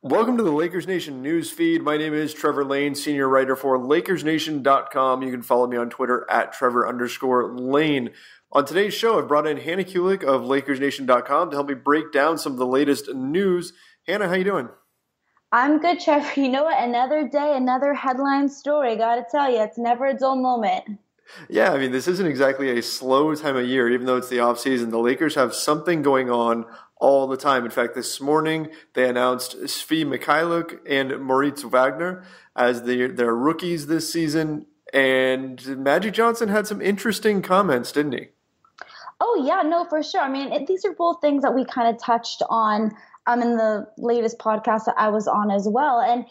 Welcome to the Lakers Nation news feed. My name is Trevor Lane, senior writer for LakersNation.com. You can follow me on Twitter at Trevor_Lane. On today's show, I've brought in Hannah Kulik of LakersNation.com to help me break down some of the latest news. Hannah, how you doing? I'm good, Trevor. You know what? Another day, another headline story. Gotta tell you, it's never a dull moment. Yeah, I mean, this isn't exactly a slow time of year, even though it's the offseason. The Lakers have something going on all the time. In fact, this morning they announced Svi Mikhailuk and Moritz Wagner as their rookies this season. And Magic Johnson had some interesting comments, didn't he? Oh, yeah, no, for sure. I mean, these are both things that we kind of touched on in the latest podcast that I was on as well. And,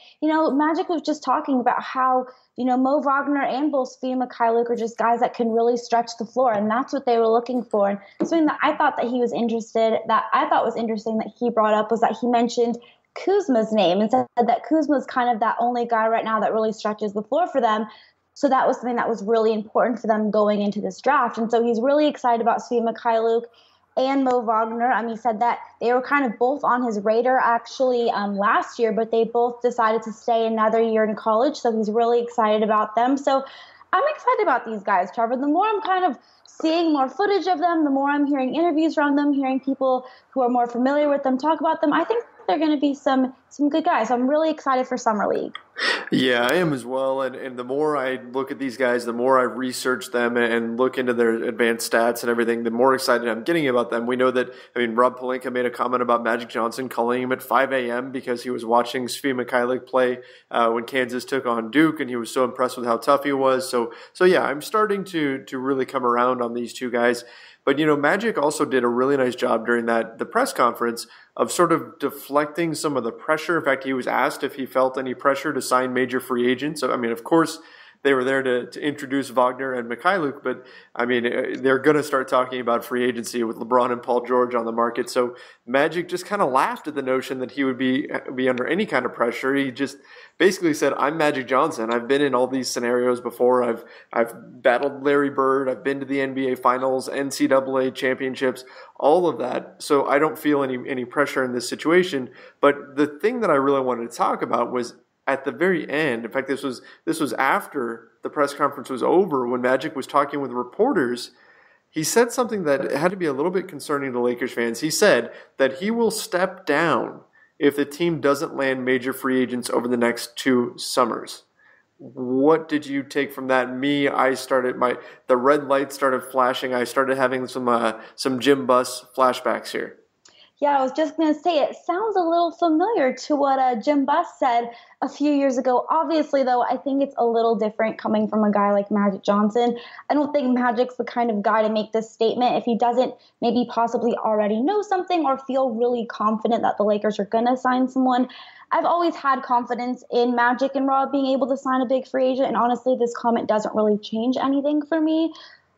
Magic was just talking about how, Mo Wagner and both Svi Mikhailuk are just guys that can really stretch the floor. And that's what they were looking for. And something that I thought was interesting that he brought up was that he mentioned Kuzma's name and said that Kuzma's kind of that only guy right now that really stretches the floor for them. So that was something that was really important for them going into this draft. And so he's really excited about Svi Mikhailuk and Mo Wagner. He said that they were kind of both on his radar actually last year, but they both decided to stay another year in college. So he's really excited about them. So I'm excited about these guys, Trevor. The more I'm kind of seeing more footage of them, the more I'm hearing interviews from them, hearing people who are more familiar with them talk about them, I think they're going to be some good guys. I'm really excited for Summer League. Yeah, I am as well. And the more I look at these guys, the more I research them and look into their advanced stats and everything, the more excited I'm getting about them. We know that, Rob Pelinka made a comment about Magic Johnson calling him at 5 a.m. because he was watching Svi Mikhailuk play when Kansas took on Duke, and he was so impressed with how tough he was. So yeah, I'm starting to really come around on these two guys. But, Magic also did a really nice job during the press conference of sort of deflecting some of the pressure. In fact, he was asked if he felt any pressure to sign major free agents. So, of course, they were there to introduce Wagner and Mikhailuk, but, they're going to start talking about free agency with LeBron and Paul George on the market. So Magic just kind of laughed at the notion that he would be under any kind of pressure. He just basically said, I'm Magic Johnson. I've been in all these scenarios before. I've battled Larry Bird. I've been to the NBA Finals, NCAA championships, all of that. So I don't feel any pressure in this situation. But the thing that I really wanted to talk about was at the very end. In fact, this was after the press conference was over when Magic was talking with reporters. He said something that had to be a little bit concerning to Lakers fans. He said that he will step down if the team doesn't land major free agents over the next 2 summers. What did you take from that? The red light started flashing. I started having some Jim Buss flashbacks here. Yeah, I was just going to say, it sounds a little familiar to what Jim Buss said a few years ago. Obviously, though, I think it's a little different coming from a guy like Magic Johnson. I don't think Magic's the kind of guy to make this statement if he doesn't maybe possibly already know something or feel really confident that the Lakers are going to sign someone. I've always had confidence in Magic and Rob being able to sign a big free agent, and honestly, this comment doesn't really change anything for me.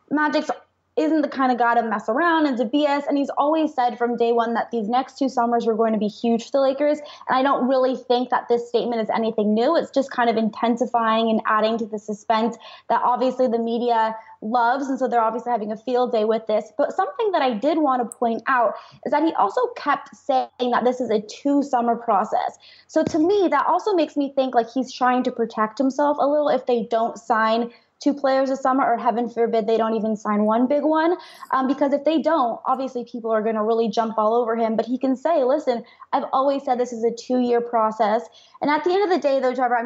Magic's isn't the kind of guy to mess around and to BS. And he's always said from day one that these next 2 summers were going to be huge for the Lakers. And I don't really think that this statement is anything new. It's just kind of intensifying and adding to the suspense that obviously the media loves. And so they're obviously having a field day with this. But something that I did want to point out is that he also kept saying that this is a 2-summer process. So to me, that also makes me think like he's trying to protect himself a little if they don't sign 2 players this summer, or heaven forbid they don't even sign one big one. Because if they don't, obviously people are going to really jump all over him. But he can say, listen, I've always said this is a 2-year process. And at the end of the day, though, Trevor,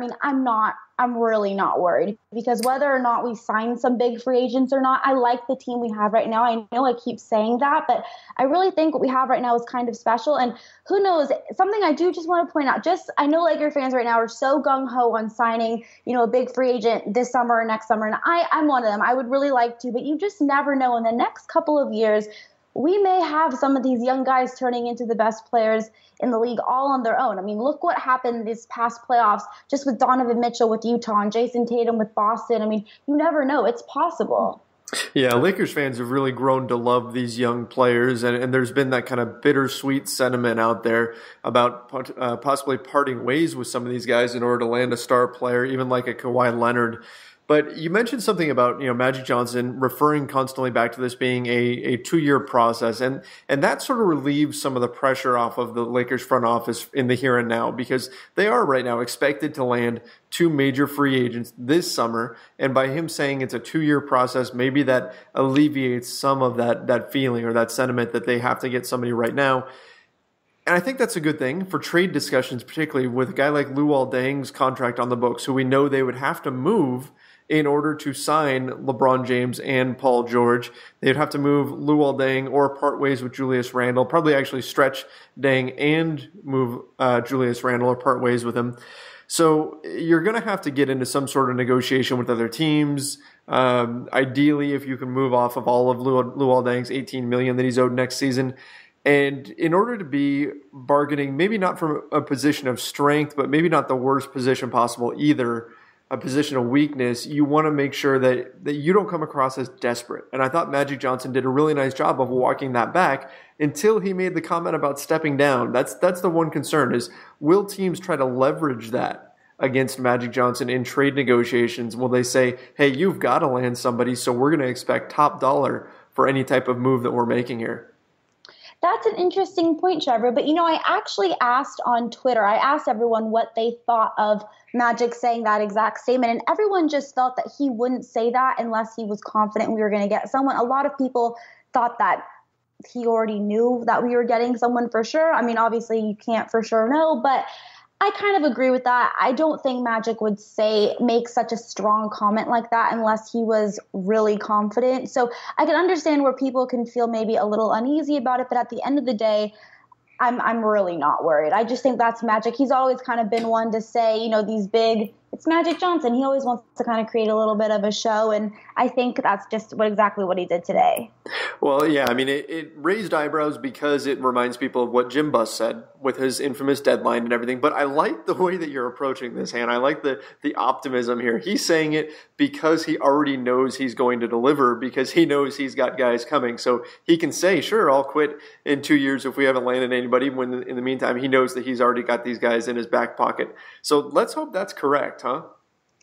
I'm really not worried, because whether or not we sign some big free agents or not, I like the team we have right now. I know I keep saying that, but I really think what we have right now is kind of special. And who knows, something I do just want to point out, I know Laker fans right now are so gung-ho on signing, a big free agent this summer or next summer. And I'm one of them. I would really like to, but you just never know. In the next couple of years, we may have some of these young guys turning into the best players in the league all on their own. Look what happened this past playoffs just with Donovan Mitchell with Utah and Jason Tatum with Boston. You never know. It's possible. Yeah, Lakers fans have really grown to love these young players, and there's been that kind of bittersweet sentiment out there about possibly parting ways with some of these guys in order to land a star player, even like a Kawhi Leonard. But you mentioned something about, Magic Johnson referring constantly back to this being a 2-year process. And that sort of relieves some of the pressure off of the Lakers front office in the here and now, because they are right now expected to land 2 major free agents this summer. And by him saying it's a 2-year process, maybe that alleviates some of that feeling or that sentiment that they have to get somebody right now. And I think that's a good thing for trade discussions, particularly with a guy like Luol Deng's contract on the books, who we know they would have to move in order to sign LeBron James and Paul George. They'd have to move Luol Deng or part ways with Julius Randle, probably actually stretch Deng and move Julius Randle or part ways with him. So you're going to have to get into some sort of negotiation with other teams. Ideally, if you can move off of all of Luol Deng's $18 million that he's owed next season. And in order to be bargaining, maybe not from a position of strength, but maybe not the worst position possible either, a position of weakness, you want to make sure that you don't come across as desperate. And I thought Magic Johnson did a really nice job of walking that back until he made the comment about stepping down. That's the one concern, is will teams try to leverage that against Magic Johnson in trade negotiations? Will they say, hey, you've got to land somebody, so we're going to expect top dollar for any type of move that we're making here? That's an interesting point, Trevor. But, I actually asked on Twitter, I asked everyone what they thought of Magic saying that exact statement. And everyone just felt that he wouldn't say that unless he was confident we were going to get someone. A lot of people thought that he already knew that we were getting someone for sure. I mean, obviously you can't for sure know, but I kind of agree with that. I don't think Magic would make such a strong comment like that unless he was really confident. So I can understand where people can feel maybe a little uneasy about it, but at the end of the day, I'm really not worried. I just think that's Magic. He's always kind of been one to say, these big, it's Magic Johnson. He always wants to kind of create a little bit of a show, and I think that's just exactly what he did today. Well, yeah, I mean, it raised eyebrows because it reminds people of what Jim Buss said with his infamous deadline and everything. But I like the way that you're approaching this, Hannah. I like the optimism here. He's saying it because he already knows he's going to deliver, because he knows he's got guys coming. So he can say, sure, I'll quit in 2 years if we haven't landed anybody, when in the meantime he knows that he's already got these guys in his back pocket. So let's hope that's correct, huh?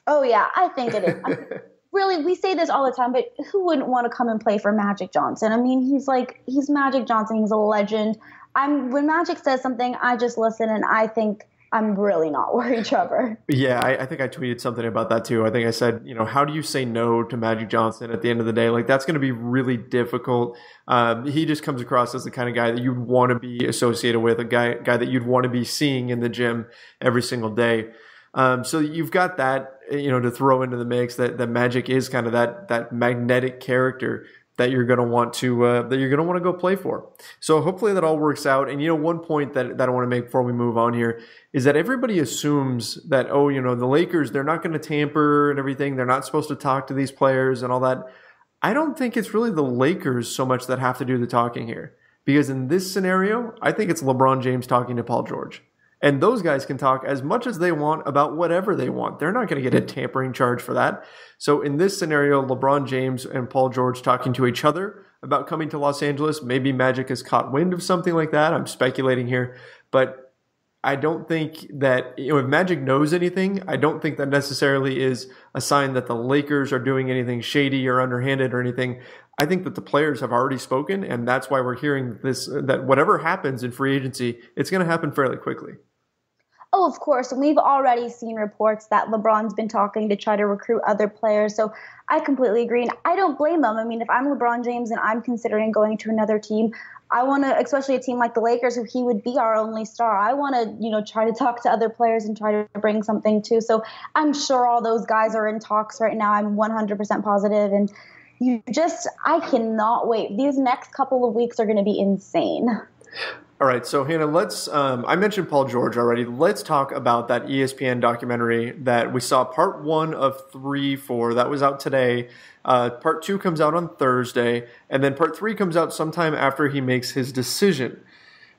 Oh, yeah, I think it is. Really, we say this all the time, but who wouldn't want to come and play for Magic Johnson? I mean, he's Magic Johnson. He's a legend. When Magic says something, I just listen, and I think I'm really not worried, Trevor. Yeah, I think I tweeted something about that too. I think I said, how do you say no to Magic Johnson at the end of the day? Like, that's going to be really difficult. He just comes across as the kind of guy that you'd want to be associated with, a guy that you'd want to be seeing in the gym every single day. So you've got that, to throw into the mix, that Magic is kind of that magnetic character that you're going to want to go play for. So hopefully that all works out. And, one point that I want to make before we move on here is that everybody assumes that, the Lakers, they're not going to tamper and everything. They're not supposed to talk to these players and all that. I don't think it's really the Lakers so much that have to do the talking here, because in this scenario, I think it's LeBron James talking to Paul George. And those guys can talk as much as they want about whatever they want. They're not going to get a tampering charge for that. So in this scenario, LeBron James and Paul George talking to each other about coming to Los Angeles. Maybe Magic has caught wind of something like that. I'm speculating here. But I don't think that, if Magic knows anything, I don't think that necessarily is a sign that the Lakers are doing anything shady or underhanded or anything. I think that the players have already spoken, and that's why we're hearing this, that whatever happens in free agency, it's going to happen fairly quickly. Oh, of course. And we've already seen reports that LeBron's been talking to try to recruit other players. So I completely agree. And I don't blame him. I mean, if I'm LeBron James and I'm considering going to another team, I want to, especially a team like the Lakers, who he would be our only star, I want to, try to talk to other players and try to bring something too. So I'm sure all those guys are in talks right now. I'm 100% positive. And I cannot wait. These next couple of weeks are going to be insane. All right, so Hannah, let's, I mentioned Paul George already. Let's talk about that ESPN documentary that we saw part 1 of 3 for. That was out today. Part 2 comes out on Thursday, and then part 3 comes out sometime after he makes his decision.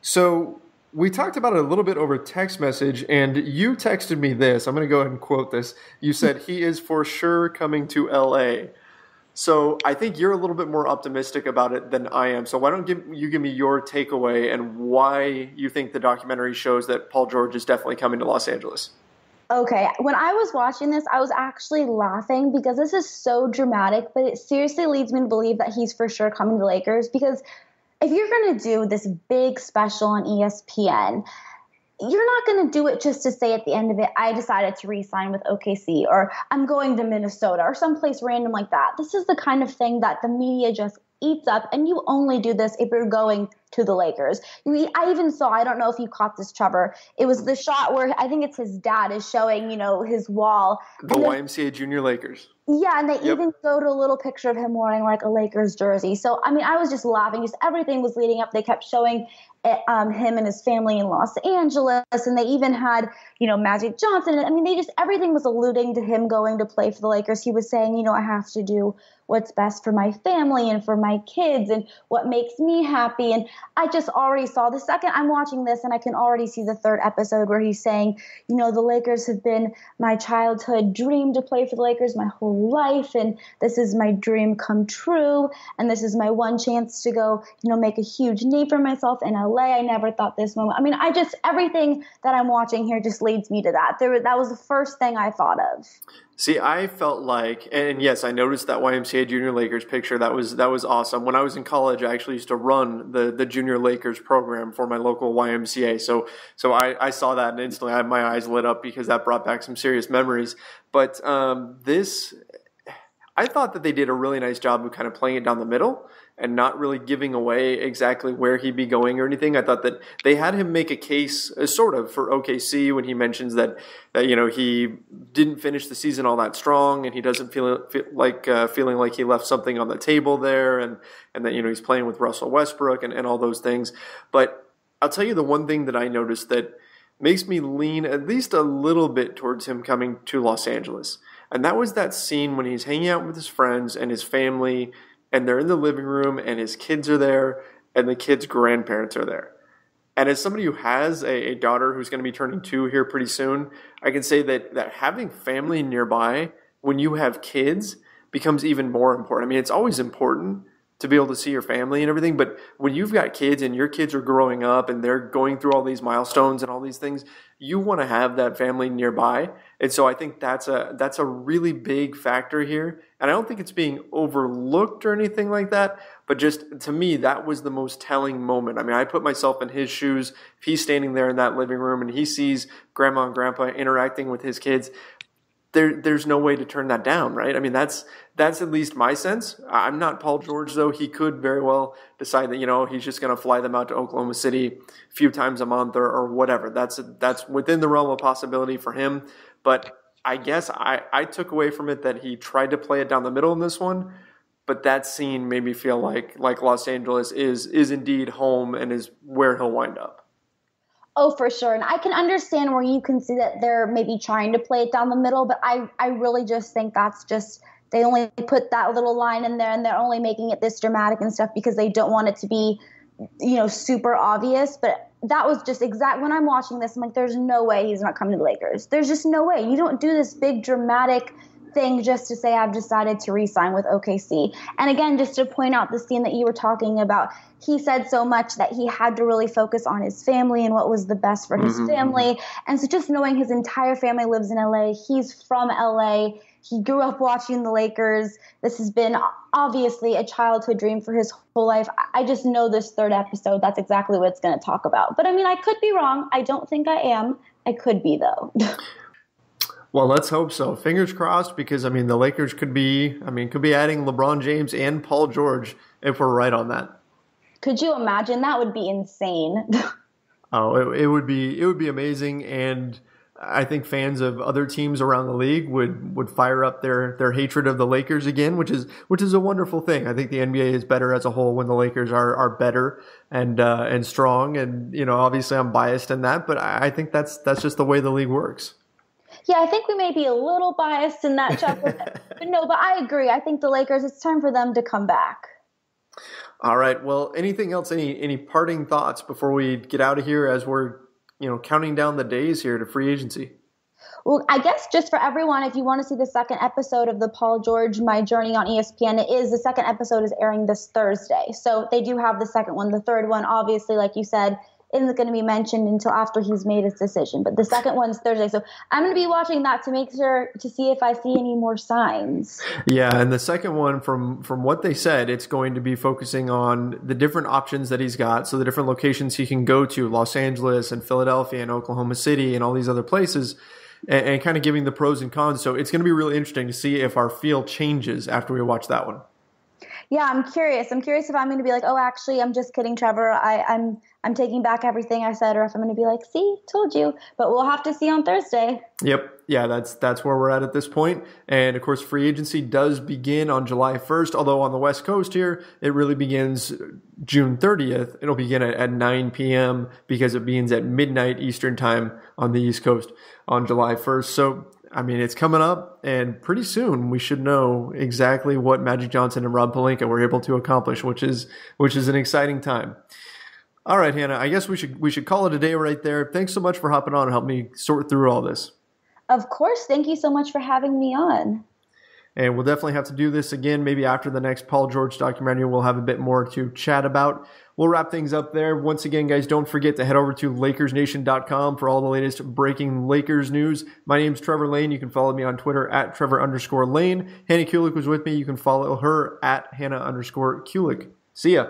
So we talked about it a little bit over text message, and you texted me this. I'm going to go ahead and quote this. You said, he is for sure coming to L.A., So I think you're a little bit more optimistic about it than I am. So why don't you give me your takeaway and why you think the documentary shows that Paul George is definitely coming to Los Angeles? Okay, when I was watching this, I was actually laughing because this is so dramatic, but it seriously leads me to believe that he's for sure coming to Lakers because if you're going to do this big special on ESPN, you're not going to do it just to say at the end of it, I decided to re-sign with OKC or I'm going to Minnesota or someplace random like that. This is the kind of thing that the media just eats up, and you only do this if you're going to the Lakers. I even saw, I don't know if you caught this, Trevor, it was the shot where I think it's his dad is showing, his wall. The YMCA Junior Lakers. Yeah, and they even showed a little picture of him wearing like a Lakers jersey. So, I mean, I was just laughing. Just everything was leading up. They kept showing him and his family in Los Angeles, and they even had, Magic Johnson. I mean, everything was alluding to him going to play for the Lakers. He was saying, I have to do what's best for my family and for my kids and what makes me happy. And I just already saw the second I'm watching this, and I can already see the third episode where he's saying, the Lakers have been my childhood dream to play for the Lakers my whole life, and this is my dream come true, and this is my one chance to go, make a huge name for myself in LA. I never thought this moment. I mean, everything that I'm watching here just leads me to that. That was the first thing I thought of. See, I felt like, and yes, I noticed that YMCA Junior Lakers picture. That was awesome. When I was in college, I actually used to run the Junior Lakers program for my local YMCA. So I saw that and instantly my eyes lit up because that brought back some serious memories. But I thought that they did a really nice job of kind of playing it down the middle and not really giving away exactly where he'd be going or anything. I thought that they had him make a case, sort of, for OKC when he mentions that he didn't finish the season all that strong and he doesn't feel like feeling like he left something on the table there, and that he's playing with Russell Westbrook and all those things. But I'll tell you the one thing that I noticed that makes me lean at least a little bit towards him coming to Los Angeles. And that was that scene when he's hanging out with his friends and his family, and they're in the living room, and his kids are there, and the kids' grandparents are there. And as somebody who has a daughter who's going to be turning 2 here pretty soon, I can say that having family nearby when you have kids becomes even more important. I mean, it's always important to be able to see your family and everything, but when you've got kids and your kids are growing up and they're going through all these milestones and all these things, you want to have that family nearby. And so I think that's a really big factor here. And I don't think it's being overlooked or anything like that, but just to me, that was the most telling moment. I mean, I put myself in his shoes. If he's standing there in that living room and he sees grandma and grandpa interacting with his kids, there's no way to turn that down, right? I mean, that's at least my sense. I'm not Paul George, though. He could very well decide that, he's just going to fly them out to Oklahoma City a few times a month or whatever. That's within the realm of possibility for him. But I guess I took away from it that he tried to play it down the middle in this one. But that scene made me feel like Los Angeles is indeed home and is where he'll wind up. Oh, for sure. And I can understand where you can see that they're maybe trying to play it down the middle, but I really just think that's just, they only put that little line in there and they're only making it this dramatic and stuff because they don't want it to be, super obvious. But that was just when I'm watching this, I'm like, there's no way he's not coming to the Lakers. There's just no way. You don't do this big dramatic thing just to say I've decided to re-sign with OKC. And again, just to point out the scene that you were talking about, he said so much that he had to really focus on his family and what was the best for his family. And so just knowing his entire family lives in LA, he's from LA, he grew up watching the Lakers. This has been obviously a childhood dream for his whole life. I just know this third episode, that's exactly what it's going to talk about. But I mean, I could be wrong. I don't think I am. I could be, though. Well, let's hope so. Fingers crossed, because, the Lakers could be adding LeBron James and Paul George if we're right on that. Could you imagine? That would be insane. Oh, it would be amazing, and I think fans of other teams around the league would fire up their hatred of the Lakers again, which is a wonderful thing. I think the NBA is better as a whole when the Lakers are better and strong, and obviously I'm biased in that, but I think that's just the way the league works. Yeah, I think we may be a little biased in that, Chuck. But I agree. I think the Lakers, it's time for them to come back. All right. Well, anything else, any parting thoughts before we get out of here as we're, counting down the days here to free agency? Well, I guess just for everyone, if you want to see the second episode of the Paul George, My Journey on ESPN, the second episode is airing this Thursday. So they do have the second one. The third one, obviously, like you said, isn't going to be mentioned until after he's made his decision. But the second one's Thursday. So I'm going to be watching that to make sure to see if I see any more signs. Yeah, and the second one, from what they said, it's going to be focusing on the different options that he's got, so the different locations he can go to, Los Angeles and Philadelphia and Oklahoma City and all these other places, and kind of giving the pros and cons. So it's going to be really interesting to see if our feel changes after we watch that one. Yeah, I'm curious. I'm curious if I'm going to be like, oh, actually, I'm just kidding, Trevor. I'm taking back everything I said, or if I'm going to be like, see, told you. But we'll have to see on Thursday. Yep. Yeah, that's where we're at this point. And of course, free agency does begin on July 1st, although on the West Coast here, it really begins June 30th. It'll begin at 9 p.m. because it begins at midnight Eastern time on the East Coast on July 1st. So, I mean, it's coming up, and pretty soon we should know exactly what Magic Johnson and Rob Pelinka were able to accomplish, which is an exciting time. All right, Hannah, I guess we should call it a day right there. Thanks so much for hopping on and helping me sort through all this. Of course. Thank you so much for having me on. And we'll definitely have to do this again, maybe after the next Paul George documentary. We'll have a bit more to chat about. We'll wrap things up there. Once again, guys, don't forget to head over to LakersNation.com for all the latest breaking Lakers news. My name's Trevor Lane. You can follow me on Twitter at Trevor_Lane. Hannah Kulik was with me. You can follow her at Hannah_Kulik. See ya.